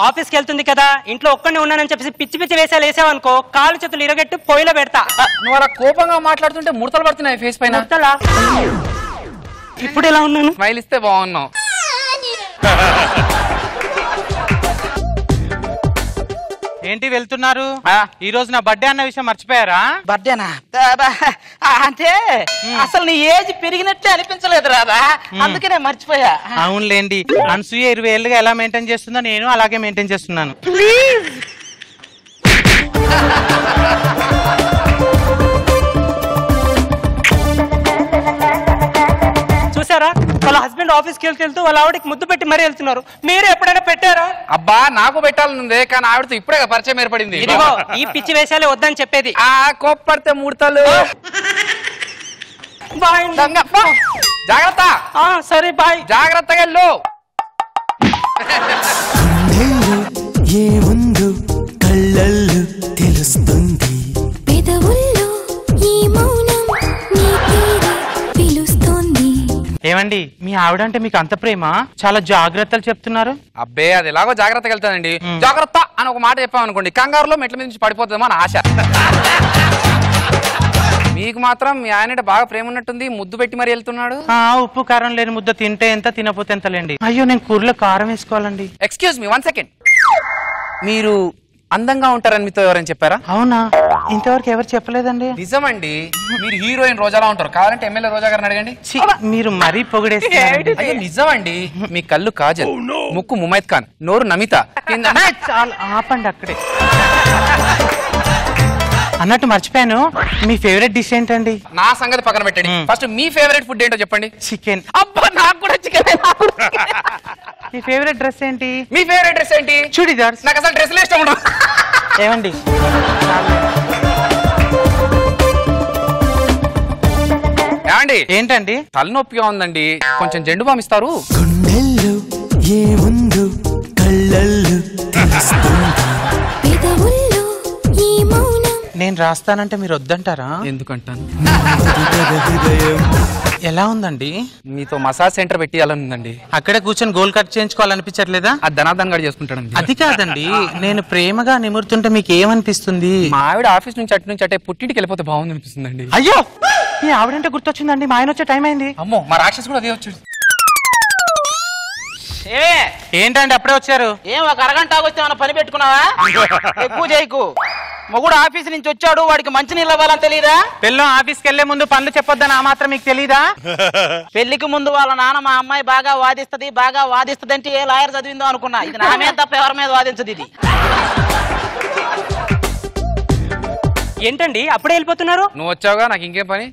ఆఫీస్కి వెళ్తుంది కదా, ఇంట్లో ఒక్కడే ఉన్నానని చెప్పేసి పిచ్చి పిచ్చి వేసాలు వేసావనుకో, కాళ్ళు చేతులు ఇరగట్టి పొయ్యిలో పెడతా. నువ్వు అలా కోపంగా మాట్లాడుతుంటే ముడతలు పడుతున్నాయి ఫేస్ పైన. ఇప్పుడు ఎలా ఉన్నాను? స్మైల్ ఇస్తే బాగున్నావు. ఏంటి వెళ్తున్నారు? ఈ రోజు నా బర్త్డే అన్న విషయం మర్చిపోయారా? బర్త్డేనా? అంటే అసలు నీ ఏజ్ పెరిగినట్టే అనిపించలేదు రాదా, అందుకే నేను మర్చిపోయా. అవునులేండి, అనసూయ 20 ఏళ్ళుగా ఎలా మెయింటైన్ చేస్తుందో నేను అలాగే మెయింటైన్ చేస్తున్నాను. ప్లీజ్ చూసారా, వాళ్ళ హస్బెండ్ ఆఫీస్కి వెళ్తూ వాళ్ళ ఆవిడకి ముద్దు పెట్టి మరీ వెళ్తున్నారు. మీరు ఎప్పుడైనా పెట్టారా? అబ్బా నాకు పెట్టాలనుంది, కానీ ఆవిడతో ఇప్పుడే పరిచయం ఏర్పడింది. ఇదిగో ఈ పిచ్చి వేసాలే వద్దని చెప్పేది. కోప్పడితే ముడతలు. జాగ్రత్త. సరే బాయ్. జాగ్రత్తగా వెళ్ళు. ఏముందు కళ్ళల్లో తెలుస్తుంది, పెదవుల్లో ఈ మౌనం నీ పేరే పిలుస్తోంది. ఏమండి, మీ ఆవిడంటే మీకు అంత ప్రేమ? చాలా జాగ్రత్తలు చెప్తున్నారు. అబ్బే అది ఎలాగో జాగ్రత్తగా వెళ్తానండి. జాగ్రత్త అని ఒక మాట చెప్పామనుకోండి, కంగారులో మెట్ల మీద నుంచి పడిపోతుందేమో అని ఆశ. మీకు మాత్రం మీ ఆయన బాగా ప్రేమ ఉన్నట్టుంది, ముద్దు పెట్టి మరి వెళ్తున్నాడు. ఉప్పు కారం లేని ముద్ద తింటే ఎంత, తినపోతే ఎంతలేండి. అయ్యో నేను కూరలో కారం వేసుకోవాలండి. Excuse me 1 second. మీరు అందంగా ఉంటారని మీతో ఎవరైనా చెప్పారా? అవునా, ఇంతవరకు ఎవరు చెప్పలేదండి. నిజమండి, మీరు హీరోయిన్ రోజాలా ఉంటారు. కావాలంటే ఎమ్మెల్యే రోజా గారిని అడగండి. మీరు మరీ పొగిడేస్తారు. అయ్యో నిజమండి, మీ కళ్ళు కాజల్, ముక్కు ముమైత్ ఖాన్, నోరు నమిత. చాలా ఆపండి అక్కడే. అన్నట్టు మర్చిపోయాను, మీ ఫేవరెట్ డిష్ ఏంటండి? నా సంగతి పక్కన పెట్టండి, ఫస్ట్ మీ ఫేవరెట్ ఫుడ్ ఏంటో చెప్పండి. చికెన్. అబ్బా నాకు కూడా చికెన్. మీ ఫేవరెట్ డ్రెస్ ఏంటి? మీ ఫేవరెట్ డ్రెస్ ఏంటి? చూడీదార్స్. నాకు అసలు డ్రెస్లే ఇష్టం ఉండదు. ఏమండి ఏమండి? ఏంటండి? తలనొప్పిగా ఉందండి, కొంచెం జెండు బామ్ ఇస్తారు? గుండెల్లో ఏముందు కళ్ళల్లో తెలుస్తుంది, పెదవుల్లో ఈ మౌనం. నేను రాస్తానంటే మీరు వద్దంటారా? ఎందుకంటాను? ఎలా ఉందండి? మీతో మసాజ్ సెంటర్ పెట్టియాలనుందండి. అక్కడే కూర్చొని గోల్ కట్ చేయించుకోవాలనిపించట్లేదా? అది ధనార్దన్ గారు చేసుకుంటాడండి. అది కాదండి, నేను ప్రేమగా నిమురుతుంటే మీకు ఏమనిపిస్తుంది? మా ఆవిడ ఆఫీస్ నుంచి అటు నుంచి అటే పుట్టింటికి వెళ్ళిపోతే బాగుంది అనిపిస్తుందండి. అయ్యో ఈ ఆవిడంటే గుర్తొచ్చిందండి, మా ఆయన వచ్చే టైం అయింది. అమ్మో మా రాక్షసు కూడా అదే వచ్చాడు. ఏంటండి అప్పుడే వచ్చారు? ఏం ఒక అరగంట వస్తే ఏమైనా పని పెట్టుకున్నావా? ఎక్కువ చేయకు. మొగుడు ఆఫీస్ నుంచి వచ్చాడు, వాడికి మంచి నీళ్ళు ఇవ్వాలని తెలీదా? పెళ్ళం ఆఫీస్కి వెళ్లే ముందు పనులు చెప్పొద్దని ఆ మాత్రం మీకు తెలీదా? పెళ్లికి ముందు వాళ్ళ నాన్న మా అమ్మాయి బాగా వాదిస్తది అంటే ఏ లాయర్ చదివిందో అనుకున్నా. ఇది నా మీద తప్ప ఎవరి మీద వాదించదు ఇది. ఏంటండి అప్పుడే వెళ్ళిపోతున్నారు? నువ్వు వచ్చావుగా, నాకు ఇంకేం పని.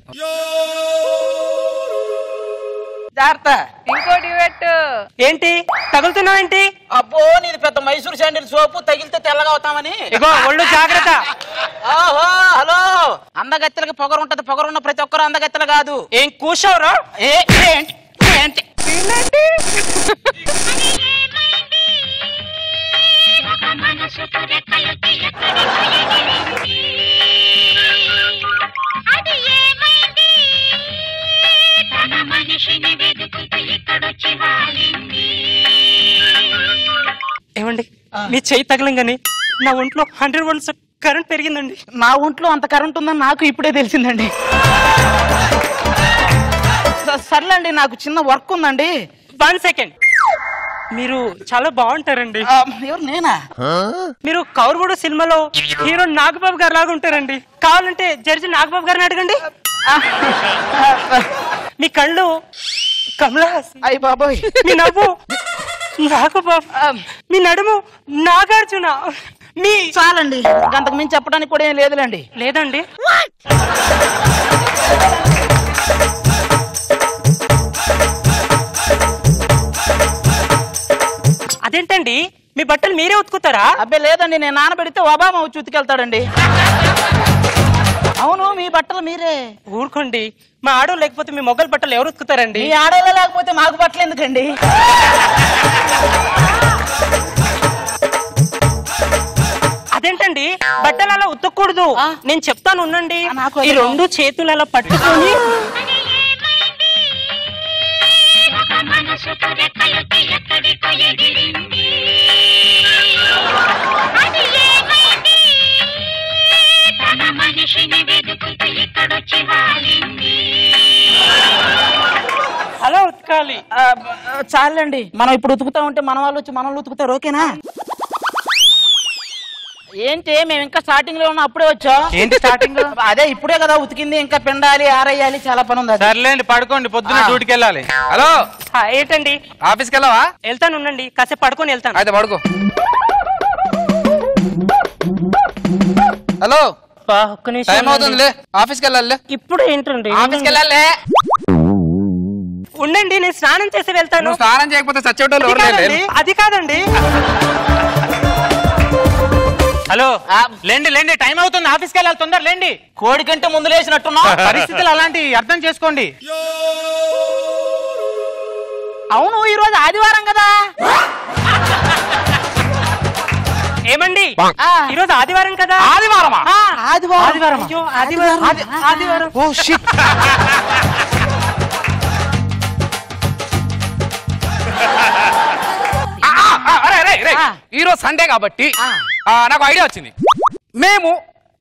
జాగ్రత్త. ఇంకోటి పెట్టు. ఏంటి తగులుతున్నావేంటి? అబ్బో నీది పెద్ద మైసూర్ శాండిల్ సోపు, తగిలితే తెల్లగా అవుతామని. ఇగో ఒళ్ళు జాగ్రత్త. ఓహో హలో, అందగత్తెలకి పొగరుంటది, పొగరున్న ప్రతి ఒక్కరు అందగత్తెలు కాదు. ఏం కూర్చోవరా? ఏంటి ఏమండి మీ చెయ్యి తగలంగానే నా ఒంట్లో 100 volts కరెంట్ పెరిగిందండి. నా ఒంట్లో అంత కరెంట్ ఉందని నాకు ఇప్పుడే తెలిసిందండి. సర్లేండి, నాకు చిన్న వర్క్ ఉందండి. 1 సెకండ్. మీరు చాలా బాగుంటారండి. ఎవరు నేనా? మీరు కౌరవుడు సినిమాలో హీరో నాగబాబు గారు లాగా ఉంటారండి. కావాలంటే జడ్జి నాగబాబు గారిని అడగండి. మీ కళ్ళు కమలా హాసన్. అయ్య బాబోయ్. మీ నవ్వు నాగబాబు. మీ నడుము నాగార్జున. మీ చాలండి, అంతకు మించి చెప్పడానికి కూడా ఏం లేదులేండి. లేదండి. అదేంటండి మీ బట్టలు మీరే ఉతుకుతారా? అబ్బే లేదండి, నేను నానబెడితే ఒబామా వచ్చి ఉతికెళ్తాడండి. అవును, మీ బట్టలు మీరే. ఊరుకోండి, మా ఆడో లేకపోతే మీ మొగల్ బట్టలు ఎవరు ఉతుకుతారండి? మీ ఆడేలా లేకపోతే మాకు బట్టలు ఎందుకండి? అదేంటండి బట్టలు అలా ఉతకూడదు. నేను చెప్తాను ఉండండి. ఈ 2 చేతులు అలా పట్టుకొని అలా ఉతకాలి. చాలండి, మనం ఇప్పుడు ఉతుకుతా ఉంటే మన వాళ్ళు వచ్చి మనల్ని ఉతుకుతారు. ఓకేనా? ఏంటి మేము ఇంకా స్టార్టింగ్ లో ఉన్నా, అప్పుడే వచ్చా? ఏంటి స్టార్టింగ్? అదే ఇప్పుడే కదా ఉతికింది, ఇంకా పిండాలి, ఆరేయాలి, చాలా పని ఉంది. సర్లేండి పడుకోండి, పొద్దున్న డ్యూటీకి వెళ్ళాలి. హలో, ఏంటండి? ఆఫీస్కి వెళ్ళావా? వెళ్తాను ఉండండి, కాసేపు పడుకొని వెళ్తాను. అయితే పడుకో. హలో, ఒక్క నిమిషం టైం అవుతుందిలే, ఆఫీస్కి వెళ్ళాలి. ఇప్పుడు ఏంటండి? ఆఫీస్కి వెళ్ళాలి. ఉండండి, నేను స్నానం చేసి వెళ్తాను. నువ్వు స్నానం చేయకపోతే చచ్చేటోళ్ళు ఎవరు లేరు. అది కాదండి. హలో, లేండి టైం అవుతుంది, ఆఫీస్కి వెళ్ళాలి, తొందర లేండి. కోడి కంటే ముందు లేచినట్టున్నా. పరిస్థితులు అలాంటి, అర్థం చేసుకోండి. అవును, ఈ రోజు ఆదివారం కదా. ఏమండి, ఈ రోజు ఆదివారం కదా. ఆదివారమా? ఆదివారం. అయ్యో, ఆదివారం. Oh shit. ఈ రోజు సండే కాబట్టి నాకు ఐడియా వచ్చింది.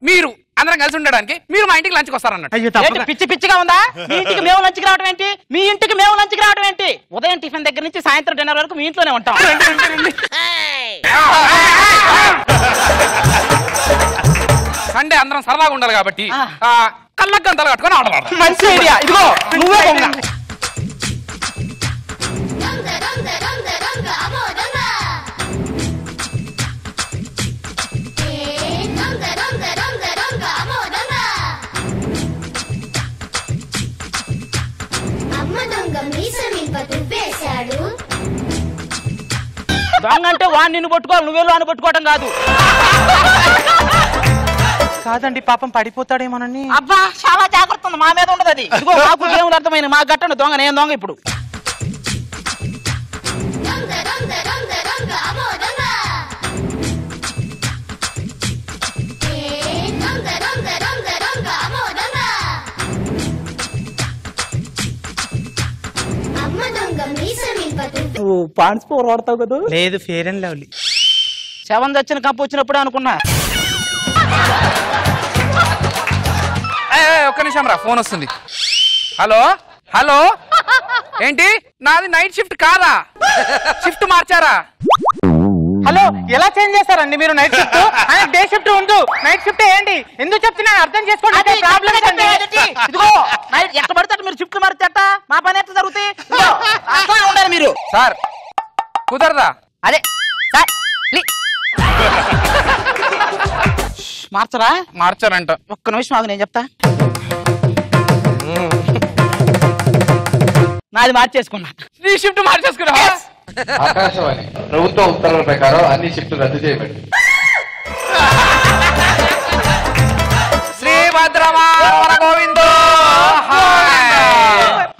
మీరు అందరం కలిసి ఉండడానికి మీరు మా ఇంటికి లంచ్కి వస్తారన్నట్టు. పిచ్చి పిచ్చిగా ఉందా? మీ ఇంటికి మేము లంచ్కి రావడం ఏంటి? మీ ఇంటికి మేము లంచ్కి రావడం ఏంటి? ఉదయం టిఫిన్ దగ్గర నుంచి సాయంత్రం డిన్నర్ వరకు మీ ఇంట్లోనే ఉంటాం. సండే అందరం సరదాగా ఉండాలి కాబట్టి కళ్ళకు గంతలు కట్టుకొని ఆడవాడు. మంచి ఐడియా. ఇదిగో నువ్వే దొంగ. దొంగ అంటే వాడిని నిన్ను పట్టుకోవాలి, నువ్వేళ్ళు అని పట్టుకోవడం కాదు. కాదండి, పాపం పడిపోతాడేమోనని. అబ్బా చాలా జాగ్రత్త ఉంది, మా మీద ఉండదు అది. ఇదిగో మాకు దేవుడు అర్థమైంది, మా గట్టను దొంగ, నేను దొంగ ఇప్పుడు. నువ్వు పాండ్స్ పవర్ వాడతావు కదా? లేదు, ఫేర్ అండ్ లవ్లీ. 7 వచ్చిన కంపు వచ్చినప్పుడే అనుకున్నా. ఒక్క నిమిషం రా, ఫోన్ వస్తుంది. హలో హలో ఏంటి నాది నైట్ షిఫ్ట్ కాదా షిఫ్ట్ మార్చారా హలో ఎలా చేంజ్ చేస్తారండి మీరు నైట్ షిఫ్ట్ డే షిఫ్ట్ ఉండు నైట్ షిఫ్ట్ ఏంటి ఎందుకు చెప్తున్నా అర్థం చేసుకోండి ప్రాబ్లమ్స్ అండి ఇదిగో నైట్ ఎక్కడ పడితే మీరు షిఫ్ట్ మారితే మా పని ఎట్లా జరుగుతాయి అట్లా ఉండాలి మీరు సార్ కుదరదా అదే సార్ మార్చరా మార్చారంట ఒక్క నిమిషం ఆగు నేను చెప్తా నాది మార్చేసుకున్నా నీ షిఫ్ట్ మార్చేసుకున్నా ఆకాశవాణి ప్రభుత్వ ఉత్తర్వుల ప్రకారం అన్ని షిఫ్ట్లు రద్దు చేయబడి శ్రీభద్రమార గోవిందో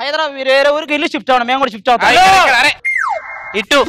హైదరాబాద్ వేరే ఊరికి వెళ్ళి షిఫ్ట్ అవ్వండి మేము కూడా షిఫ్ట్ అవుతాం ఇటు